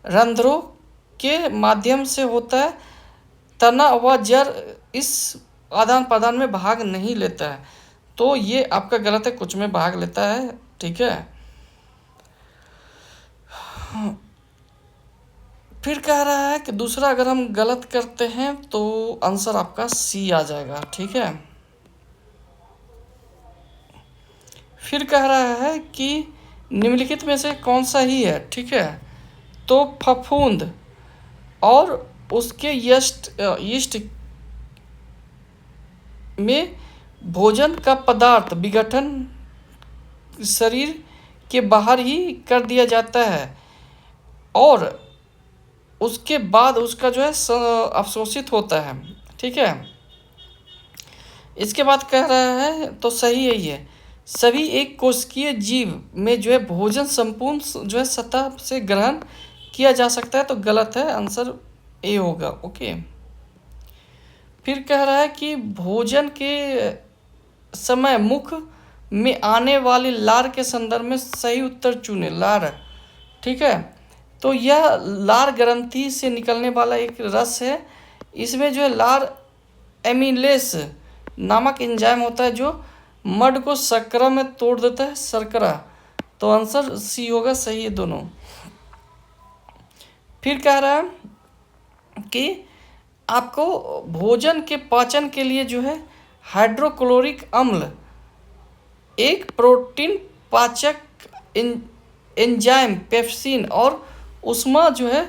[SPEAKER 1] रंध्रों के माध्यम से होता है, तना व जड़ इस आदान प्रदान में भाग नहीं लेता है, तो ये आपका गलत है, कुछ में भाग लेता है, ठीक है। फिर कह रहा है कि दूसरा अगर हम गलत करते हैं तो आंसर आपका सी आ जाएगा, ठीक है। फिर कह रहा है कि निम्नलिखित में से कौन सा ही है, ठीक है। तो फफूंद और उसके यीस्ट में भोजन का पदार्थ विघटन शरीर के बाहर ही कर दिया जाता है और उसके बाद उसका जो है अवशोषित होता है, ठीक है। इसके बाद कह रहा है, तो सही है ये, सभी एक कोशिकीय जीव में जो है भोजन संपूर्ण जो है सतह से ग्रहण किया जा सकता है, तो गलत है, आंसर ए होगा। ओके। फिर कह रहा है कि भोजन के समय मुख में आने वाली लार के संदर्भ में सही उत्तर चुने। लार, ठीक है। तो यह लार ग्रंथि से निकलने वाला एक रस है। इसमें जो है लार एमिलेस नामक एंजाइम होता है जो मड को शर्करा में तोड़ देता है, शर्करा। तो आंसर सी होगा, सही है दोनों। फिर कह रहा है कि आपको भोजन के पाचन के लिए जो है हाइड्रोक्लोरिक अम्ल एक प्रोटीन पाचक एंजाइम पेप्सिन और उष्मा जो है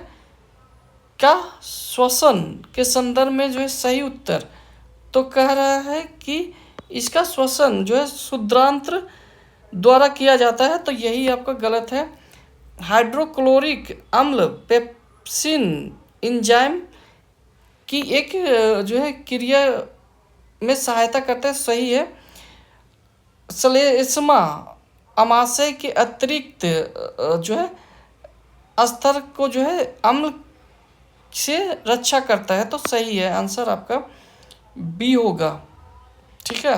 [SPEAKER 1] का श्वसन के संदर्भ में जो है सही उत्तर। तो कह रहा है कि इसका श्वसन जो है शुद्रांत्र द्वारा किया जाता है, तो यही आपका गलत है। हाइड्रोक्लोरिक अम्ल पेप्सिन एंजाइम की एक जो है क्रिया में सहायता करता है, सही है। श्लेष्मा अमाशय के अतिरिक्त जो है स्तर को जो है अम्ल से रक्षा करता है, तो सही है, आंसर आपका बी होगा, ठीक है।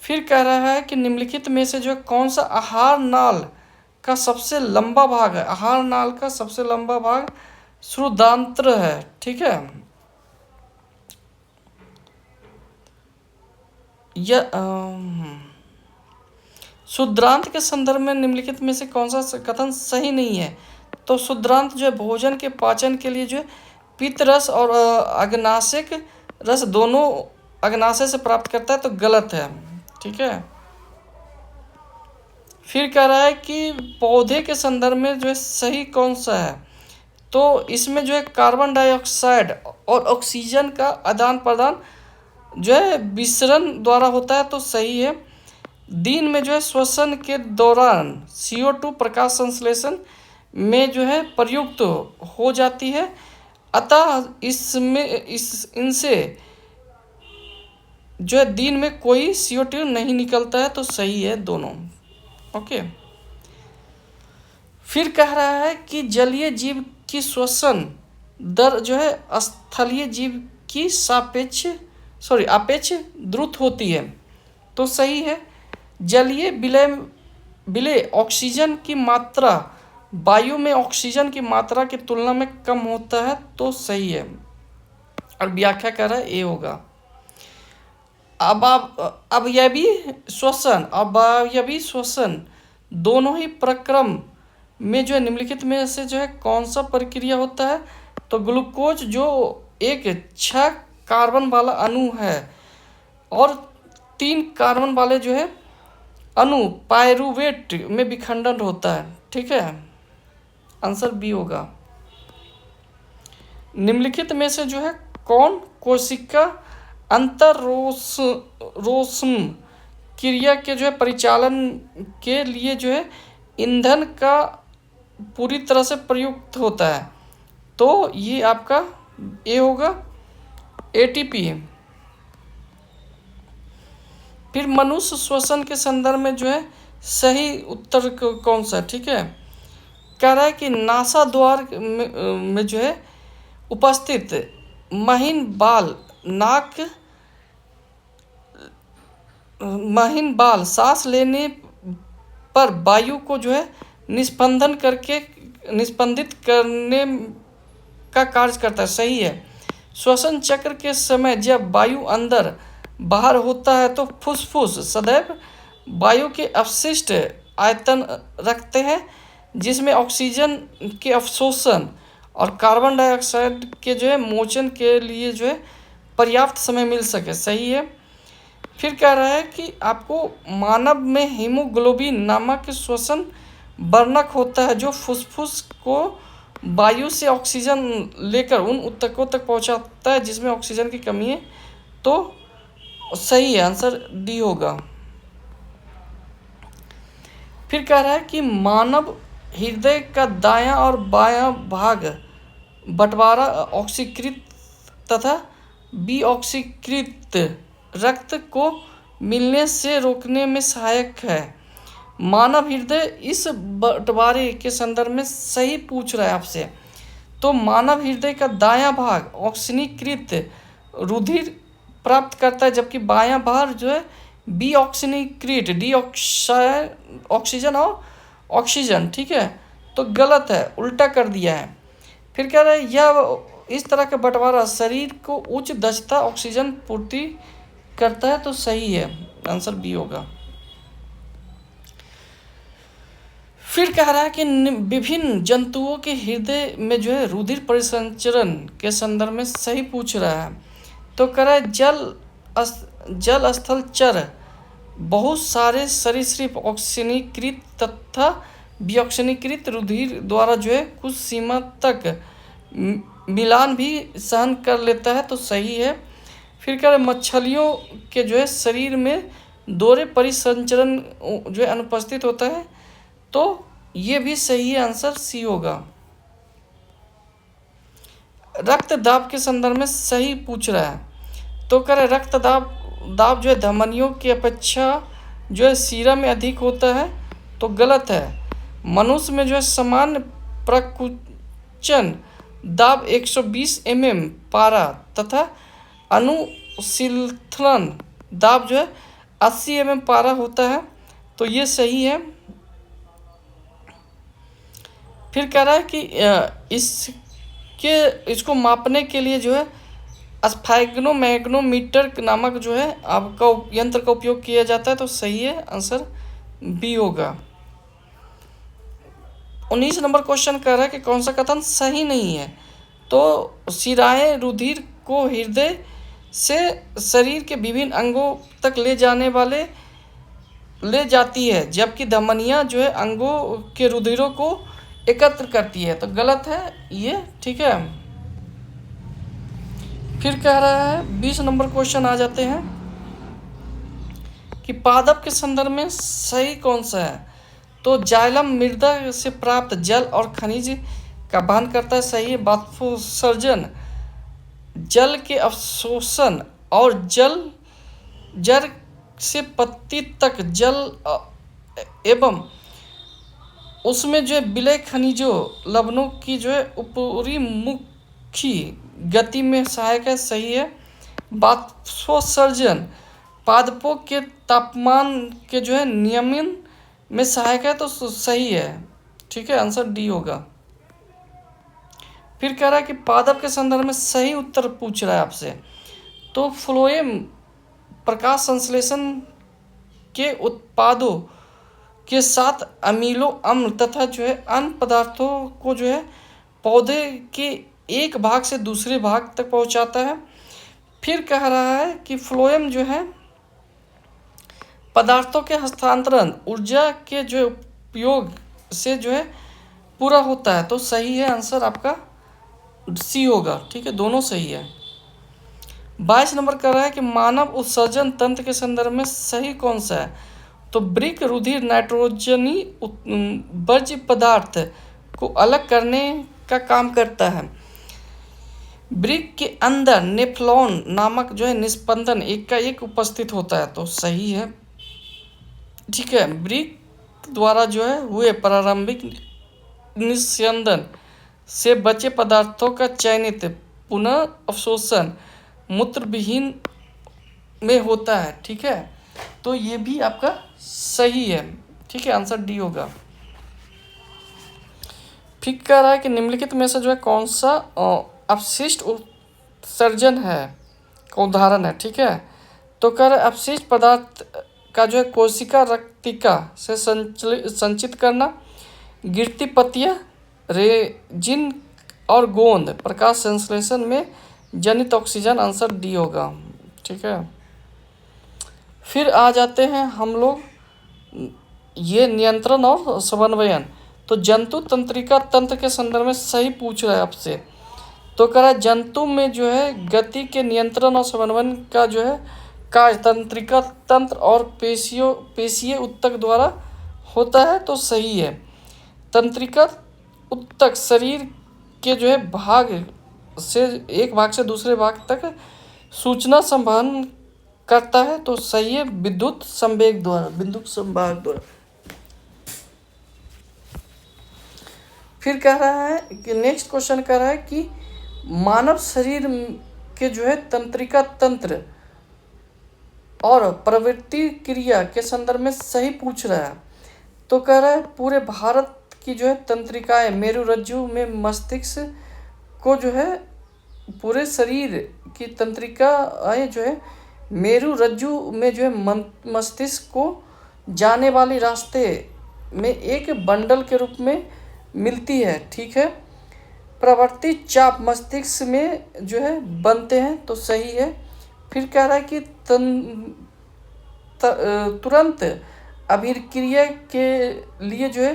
[SPEAKER 1] फिर कह रहा है कि निम्नलिखित में से जो है कौन सा आहार नाल का सबसे लंबा भाग है। आहार नाल का सबसे लंबा भाग क्षुद्रांत्र है, ठीक है। यह क्षुद्रांत के संदर्भ में निम्नलिखित में से कौन सा कथन सही नहीं है। तो क्षुद्रांत जो है भोजन के पाचन के लिए जो है पित्त रस और अग्नाशयिक रस दोनों अग्नाशय से प्राप्त करता है, तो गलत है, ठीक है। फिर कह रहा है कि पौधे के संदर्भ में जो है सही कौन सा है। तो इसमें जो है कार्बन डाइऑक्साइड और ऑक्सीजन का आदान प्रदान जो है विसरण द्वारा होता है, तो सही है। दिन में जो है श्वसन के दौरान CO2 प्रकाश संश्लेषण में जो है प्रयुक्त हो जाती है, अतः इनसे जो है दिन में कोई CO2 नहीं निकलता है, तो सही है दोनों। ओके। फिर कह रहा है कि जलीय जीव की श्वसन दर जो है स्थलीय जीव की अपेक्ष द्रुत होती है, तो सही है। जलीय विलय ऑक्सीजन की मात्रा वायु में ऑक्सीजन की मात्रा की तुलना में कम होता है, तो सही है, और व्याख्या कर रहा है ए होगा। अब यह भी श्वसन श्वसन दोनों ही प्रक्रम में जो है निम्नलिखित में से जो है कौन सा प्रक्रिया होता है। तो ग्लूकोज जो एक 6 कार्बन वाला अणु है और 3 कार्बन वाले जो है अणु पायरुवेट में विखंडन होता है, ठीक है, आंसर बी होगा। निम्नलिखित में से जो है कौन कोशिका अंतरोष्म क्रिया के जो है परिचालन के लिए जो है ईंधन का पूरी तरह से प्रयुक्त होता है, तो ये आपका ए होगा, ATP। फिर मनुष्य श्वसन के संदर्भ में जो है सही उत्तर कौन सा, ठीक है। कह रहा है कि नासा द्वार में जो है उपस्थित महीन बाल सांस लेने पर वायु को जो है निस्पंदित करने का कार्य करता है, सही है। श्वसन चक्र के समय जब वायु अंदर बाहर होता है तो फुसफुस सदैव वायु के अवशिष्ट आयतन रखते हैं, जिसमें ऑक्सीजन के अवशोषण और कार्बन डाइऑक्साइड के जो है मोचन के लिए जो है पर्याप्त समय मिल सके, सही है। फिर कह रहा है कि आपको मानव में हीमोग्लोबिन नामक श्वसन वर्णक होता है जो फुसफुस को वायु से ऑक्सीजन लेकर उन ऊतकों तक पहुंचाता है जिसमें ऑक्सीजन की कमी है। तो सही है, आंसर डी होगा। फिर कह रहा है कि मानव हृदय का दायां और बायां भाग बंटवारा ऑक्सीकृत तथा विऑक्सीकृत रक्त को मिलने से रोकने में सहायक है। मानव हृदय इस बंटवारे के संदर्भ में सही पूछ रहा है आपसे। तो मानव हृदय का दायां भाग ऑक्सीकृत रुधिर प्राप्त करता है जबकि बायां भाग जो है विऑक्सीकृत ऑक्सीजन और ऑक्सीजन, ठीक है। तो गलत है, उल्टा कर दिया है। फिर कह रहा है यह इस तरह का बंटवारा शरीर को उच्च दक्षता ऑक्सीजन पूर्ति करता है। तो सही है, आंसर बी होगा। फिर कह रहा है कि विभिन्न जंतुओं के हृदय में जो है रुधिर परिसंचरण के संदर्भ में सही पूछ रहा है। तो कह रहा है जल स्थल चर बहुत सारे सरीसृप ऑक्सीकृत तथा विऑक्सीकृत रुधिर द्वारा जो है कुछ सीमा तक मिलान भी सहन कर लेता है। तो सही है। फिर कह रहे मछलियों के जो है शरीर में दोहरे परिसंचरण जो है अनुपस्थित होता है। तो ये भी सही है, आंसर सी होगा। रक्त दाब के संदर्भ में सही पूछ रहा है। तो कह रहे रक्त दाब जो है धमनियों की अपेक्षा जो है सीरा में अधिक होता है। तो गलत है। मनुष्य में जो है सामान्य प्रकुंचन दाब 120 पारा तथा अनुशीलन दाब जो है 80 पारा होता है। तो ये सही है। फिर कह रहा है कि इसको मापने के लिए जो है स्फैग्नोमैग्नोमीटर नामक जो है आपका यंत्र का उपयोग किया जाता है। तो सही है, आंसर बी होगा। 19 नंबर क्वेश्चन कह रहा है कि कौन सा कथन सही नहीं है। तो शिराएं रुधिर को हृदय से शरीर के विभिन्न अंगों तक ले जाती है जबकि धमनियां जो है अंगों के रुधिरों को एकत्र करती है। तो गलत है ये, ठीक है। फिर कह रहा है 20 नंबर क्वेश्चन आ जाते हैं कि पादप के संदर्भ में सही कौन सा है। तो जाइलम मृदा से प्राप्त जल और खनिज का वहन करता है। सही है। बाष्पोत्सर्जन जल के अवशोषण और जड़ से पत्ती तक जल एवं उसमें जो है विलय खनिजों लवणों की जो है ऊपरीमुखी गति में सहायक है। सही है। बाष्पोत्सर्जन पादपों के तापमान के जो है नियमन में सहायक है। तो सही है, ठीक है, आंसर डी होगा। फिर कह रहा है कि पादप के संदर्भ में सही उत्तर पूछ रहा है आपसे। तो फ्लोएम प्रकाश संश्लेषण के उत्पादों के साथ अमीनो अम्ल तथा जो है अन्य पदार्थों को जो है पौधे के एक भाग से दूसरे भाग तक पहुंचाता है। फिर कह रहा है कि फ्लोएम जो है पदार्थों के हस्तांतरण ऊर्जा के जो उपयोग से जो है पूरा होता है। तो सही है, आंसर आपका सी होगा, ठीक है, दोनों सही है। 22 नंबर कर रहा है कि मानव उत्सर्जन तंत्र के संदर्भ में सही कौन सा है। तो वृक्क रुधिर नाइट्रोजनी वर्ज्य पदार्थ को अलग करने का काम करता है। वृक्क के अंदर नेफ्रॉन नामक जो है निस्पंदन एक का एक उपस्थित होता है। तो सही है, ठीक है। वृक्क द्वारा जो है हुए प्रारंभिक निस्यंदन से बचे पदार्थों का चयनित पुनः अवशोषण मूत्रविहीन में होता है, ठीक है। तो ये भी आपका सही है, ठीक है, आंसर डी होगा। फिर कह रहा है कि निम्नलिखित में से जो है कौन सा अपशिष्ट उत्सर्जन है का उदाहरण है, ठीक है। तो कह रहा है अपशिष्ट पदार्थ का जो है कोशिका रक्तिका से संचित करना, गिरती पत्तियां, रेजिन और गोंद प्रकाश संश्लेषण में जनित ऑक्सीजन, आंसर डी होगा, ठीक है। फिर आ जाते हैं हम लोग ये नियंत्रण और समन्वयन। तो जंतु तंत्रिका तंत्र के संदर्भ में सही पूछ रहा है आपसे। तो कह रहा है जंतु में जो है गति के नियंत्रण और समन्वयन का जो है कार्य तंत्रिका तंत्र और पेशीय उत्तक द्वारा होता है, तो सही है। तंत्रिका उत्तक शरीर के जो है भाग से एक भाग से दूसरे भाग तक सूचना संवहन करता है, तो सही है विद्युत संवेग द्वारा, विद्युत संवाहक द्वारा। फिर कह रहा है कि नेक्स्ट क्वेश्चन कह रहा है कि मानव शरीर के जो है तंत्रिका तंत्र और प्रवृत्ति क्रिया के संदर्भ में सही पूछ रहा है। तो कह रहा है पूरे भारत की जो है तंत्रिकाएं मेरुरज्जु में मस्तिष्क को जो है पूरे शरीर की तंत्रिकाएं जो है मेरुरज्जु में जो है मस्तिष्क को जाने वाले रास्ते में एक बंडल के रूप में मिलती है, ठीक है। प्रवृत्ति चाप मस्तिष्क में जो है बनते हैं, तो सही है। फिर कह रहा है कि तुरंत अभिक्रिया के लिए जो है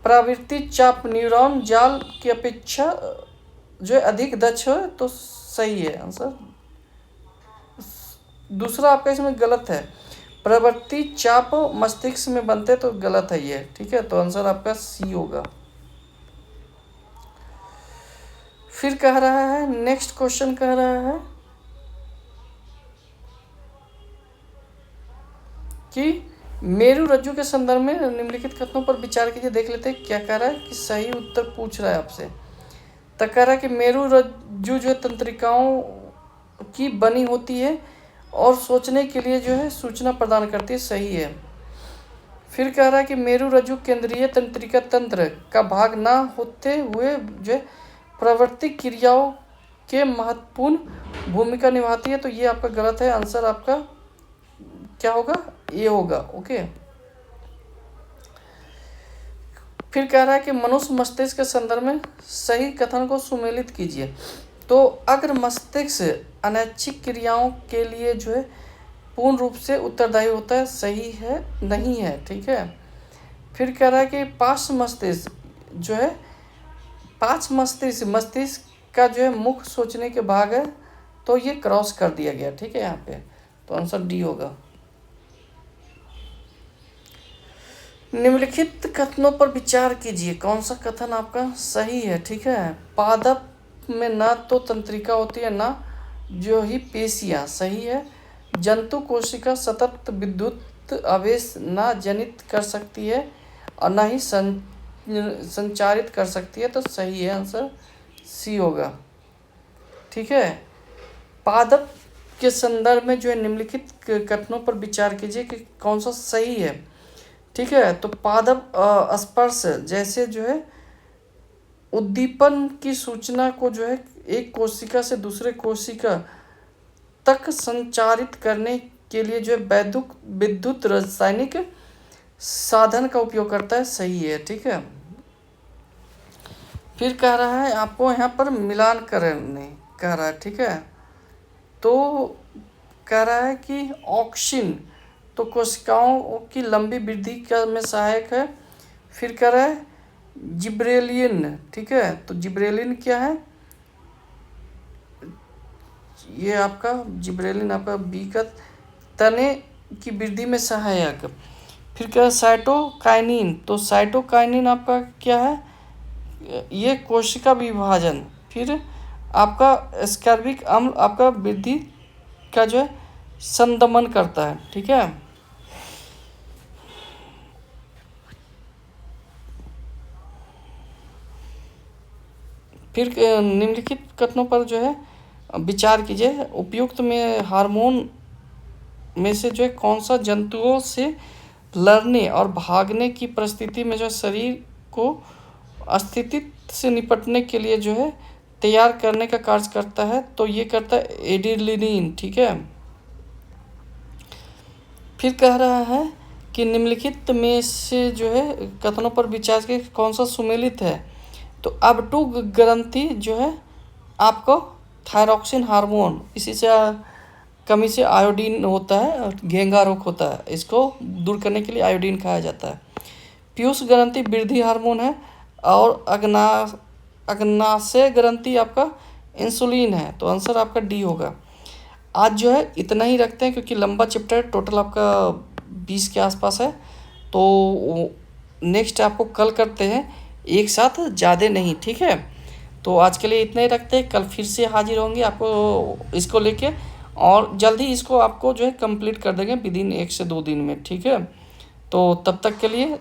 [SPEAKER 1] प्रवृत्ति चाप न्यूरॉन जाल की अपेक्षा जो है अधिक दक्ष है, तो सही है आंसर। दूसरा आपका इसमें गलत है, प्रवृत्ति चाप मस्तिष्क में बनते, तो गलत है ये, ठीक है। तो आंसर आपका सी होगा। फिर कह रहा है नेक्स्ट क्वेश्चन कह रहा है कि मेरुरज्जु के संदर्भ में निम्नलिखित कथनों पर विचार कीजिए। देख लेते हैं क्या कह रहा है कि सही उत्तर पूछ रहा है आपसे। तो कह रहा है कि मेरुरज्जु जो तंत्रिकाओं की बनी होती है और सोचने के लिए जो है सूचना प्रदान करती है, सही है। फिर कह रहा है कि मेरुरज्जु केंद्रीय तंत्रिका तंत्र का भाग ना होते हुए जो है प्रवृत्ति क्रियाओं के महत्वपूर्ण भूमिका निभाती है, तो ये आपका गलत है। आंसर आपका क्या होगा, ये होगा, ओके। फिर कह रहा है कि मनुष्य मस्तिष्क के संदर्भ में सही कथन को सुमेलित कीजिए। तो अग्र मस्तिष्क अनैच्छिक क्रियाओं के लिए जो है पूर्ण रूप से उत्तरदायी होता है, सही है, नहीं है, ठीक है। फिर कह रहा है कि पार्श्व मस्तिष्क जो है पांच मस्तिष्क का जो है मुख्य सोचने के भाग है, तो ये क्रॉस कर दिया गया, ठीक है यहाँ पे। तो आंसर डी होगा। निम्नलिखित कथनों पर विचार कीजिए, कौन सा कथन आपका सही है, ठीक है। पादप में ना तो तंत्रिका होती है ना जो ही पेशियां, सही है। जंतु कोशिका सतत विद्युत आवेश ना जनित कर सकती है और ना ही संचारित कर सकती है, तो सही है, आंसर सी होगा, ठीक है। पादप के संदर्भ में जो है निम्नलिखित कथनों पर विचार कीजिए कि कौन सा सही है, ठीक है। तो पादप स्पर्श जैसे जो है उद्दीपन की सूचना को जो है एक कोशिका से दूसरे कोशिका तक संचारित करने के लिए जो है विद्युत रासायनिक साधन का उपयोग करता है, सही है, ठीक है। फिर कह रहा है आपको यहाँ पर मिलान करने कह रहा है, ठीक है। तो कह रहा है कि ऑक्सिन तो कोशिकाओं की लंबी वृद्धि का में सहायक है। फिर कह रहा है जिब्रेलिन, ठीक है। तो जिब्रेलिन क्या है, ये आपका जिब्रेलिन आपका बी का तने की वृद्धि में सहायक। फिर क्या है साइटोकाइनिन, तो साइटोकाइनिन आपका क्या है, ये कोशिका विभाजन। फिर आपका एस्कॉर्बिक अम्ल आपका वृद्धि का जो है संदमन करता है, ठीक है। फिर निम्नलिखित कथनों पर जो है विचार कीजिए। उपयुक्त में हार्मोन में से जो है कौन सा जंतुओं से लड़ने और भागने की परिस्थिति में जो शरीर को स्थिति से निपटने के लिए जो है तैयार करने का कार्य करता है, तो ये करता है एड्रेनलिन, ठीक है। फिर कह रहा है कि निम्नलिखित में से जो है कथनों पर विचार के कौन सा सुमेलित है। तो अब ग्रंथि जो है आपको थायरॉक्सिन हार्मोन इसी से कमी से आयोडीन होता है और घेंगा रोग होता है, इसको दूर करने के लिए आयोडीन खाया जाता है। पीयूष ग्रंथि वृद्धि हार्मोन है और अग्नाशय ग्रंथि आपका इंसुलिन है, तो आंसर आपका डी होगा। आज जो है इतना ही रखते हैं क्योंकि लंबा चैप्टर है, टोटल आपका 20 के आसपास है, तो नेक्स्ट आपको कल करते हैं एक साथ, ज़्यादा नहीं, ठीक है। तो आज के लिए इतना ही रखते हैं, कल फिर से हाजिर होंगे आपको इसको लेके, और जल्दी इसको आपको जो है कंप्लीट कर देंगे विदिन 1 से 2 दिन में, ठीक है। तो तब तक के लिए